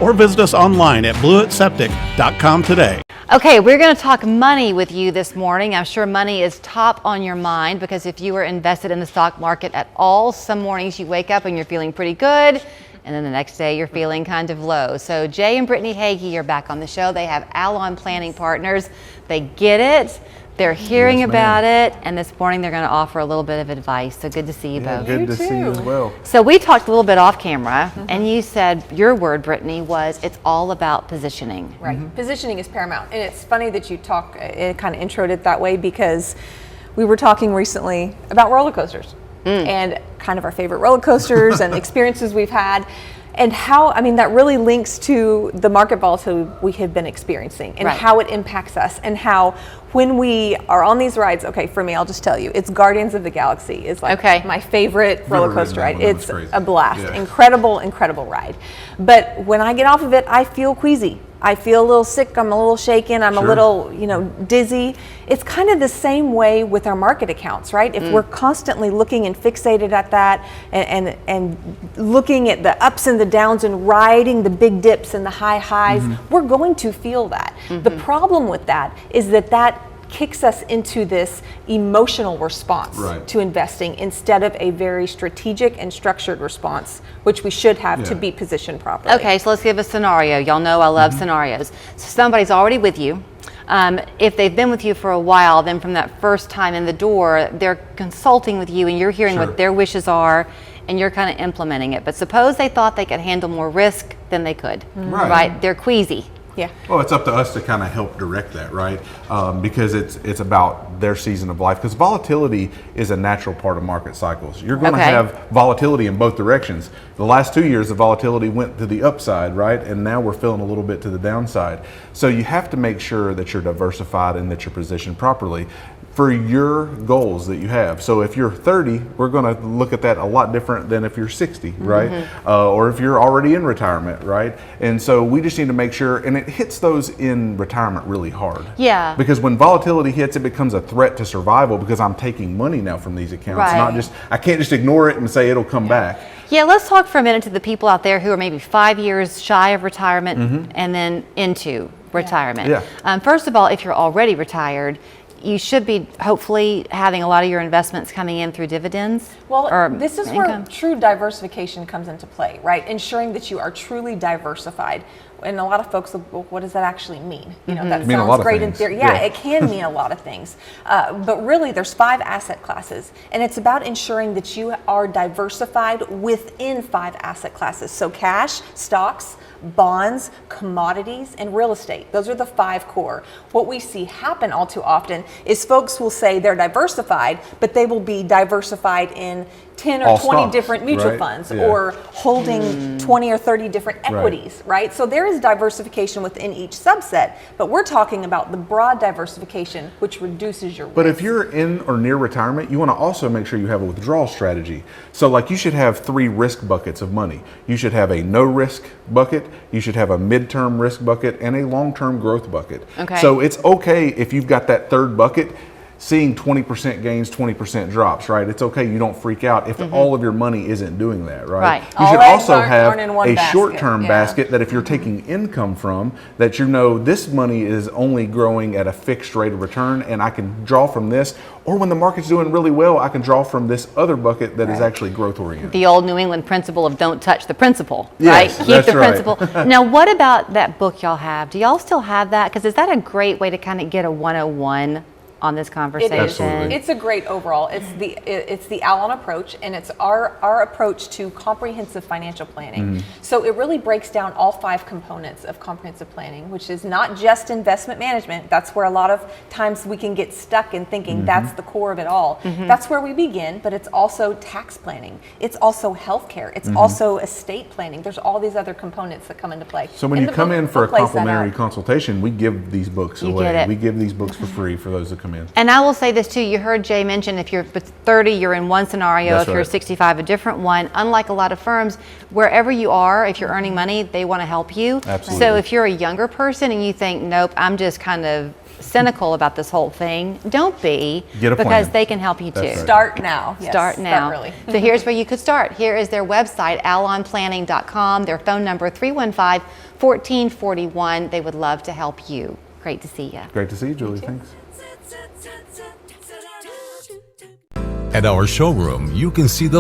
or visit us online at bluettseptic.com today. Okay, we're going to talk money with you this morning. I'm sure money is top on your mind because if you are invested in the stock market at all, some mornings you wake up and you're feeling pretty good, and then the next day you're feeling kind of low. So Jay and Brittany Hagy are back on the show. They have Allon Planning Partners. They get it. They're hearing about it, and this morning they're going to offer a little bit of advice. So good to see you both. Good to see you as well. So we talked a little bit off camera, and you said your word, Brittany, was it's all about positioning. Right. Positioning is paramount, and it's funny that you kind of introed it that way because we were talking recently about roller coasters and kind of our favorite roller coasters and experiences we've had. And how, that really links to the market volatility we have been experiencing and how it impacts us and how when we are on these rides, okay, for me, I'll just tell you, it's Guardians of the Galaxy is like my favorite roller coaster ride. It's a blast. Yeah. Incredible ride. But when I get off of it, I feel queasy. I feel a little sick, I'm a little shaken, I'm a little, dizzy. It's kind of the same way with our market accounts, right? If we're constantly looking and fixated at that and looking at the ups and the downs and riding the big dips and the high highs, we're going to feel that. The problem with that is that kicks us into this emotional response to investing instead of a very strategic and structured response, which we should have to be positioned properly. Okay, so let's give a scenario. Y'all know I love scenarios. So somebody's already with you. If they've been with you for a while, then from that first time in the door, they're consulting with you and you're hearing what their wishes are and you're kind of implementing it. But suppose they thought they could handle more risk than they could, right? They're queasy. Yeah. Well, it's up to us to kind of help direct that, right? Because it's about their season of life. Because volatility is a natural part of market cycles. You're going to have volatility in both directions. The last 2 years, the volatility went to the upside, right? And now we're feeling a little bit to the downside. So you have to make sure that you're diversified and that you're positioned properly for your goals that you have. So if you're 30, we're going to look at that a lot different than if you're 60, right? Or if you're already in retirement, right? And so we just need to make sure, and it hits those in retirement really hard. Yeah. Because when volatility hits, it becomes a threat to survival because I'm taking money now from these accounts. Not just, I can't just ignore it and say it'll come back. Yeah, let's talk for a minute to the people out there who are maybe 5 years shy of retirement and then into retirement. First of all, if you're already retired, you should be hopefully having a lot of your investments coming in through dividends. Well, this is where true diversification comes into play, right? Ensuring that you are truly diversified. And a lot of folks, well, what does that actually mean? That sounds great in theory. Yeah, it can mean a lot of things. But really, there's 5 asset classes. And it's about ensuring that you are diversified within 5 asset classes. So cash, stocks, bonds, commodities, and real estate. Those are the 5 core. What we see happen all too often is folks will say they're diversified, but they will be diversified in 10 or all 20 stocks, different mutual funds or holding 20 or 30 different equities, right? So there is diversification within each subset, but we're talking about the broad diversification, which reduces your risk. But if you're in or near retirement, you want to also make sure you have a withdrawal strategy. So like you should have 3 risk buckets of money. You should have a no risk bucket, you should have a midterm risk bucket, and a long-term growth bucket. So it's okay if you've got that third bucket seeing 20% gains, 20% drops, right? It's okay, you don't freak out if all of your money isn't doing that, right? You should also have a short-term basket that if you're taking income from, that this money is only growing at a fixed rate of return and I can draw from this, or when the market's doing really well, I can draw from this other bucket that is actually growth-oriented. The old New England principle of don't touch the principal, right? Keep the principal. Now, what about that book y'all have? Do y'all still have that? Because is that a great way to kind of get a 101 on this conversation? It's a great overall. It's the Allon approach, and it's our approach to comprehensive financial planning. So it really breaks down all 5 components of comprehensive planning, which is not just investment management. That's where a lot of times we can get stuck in thinking that's the core of it all. That's where we begin, but it's also tax planning. It's also healthcare. It's also estate planning. There's all these other components that come into play. So when you come in for a complimentary consultation, we give these books away. We give these books for free for those that come come in. And I will say this too, you heard Jay mention if you're 30, you're in one scenario, That's if you're right. 65, a different one. Unlike a lot of firms, wherever you are, if you're earning money, they want to help you. Absolutely. So if you're a younger person and you think, nope, I'm just kind of cynical about this whole thing, don't be, Get a because plan. they can help you too. That's right. Start now. Yes, Start now. early. So here's where you could start. Here is their website, allonplanning.com, their phone number 315-1441. They would love to help you. Great to see you. Great to see you, Julie. Thanks. At our showroom, you can see the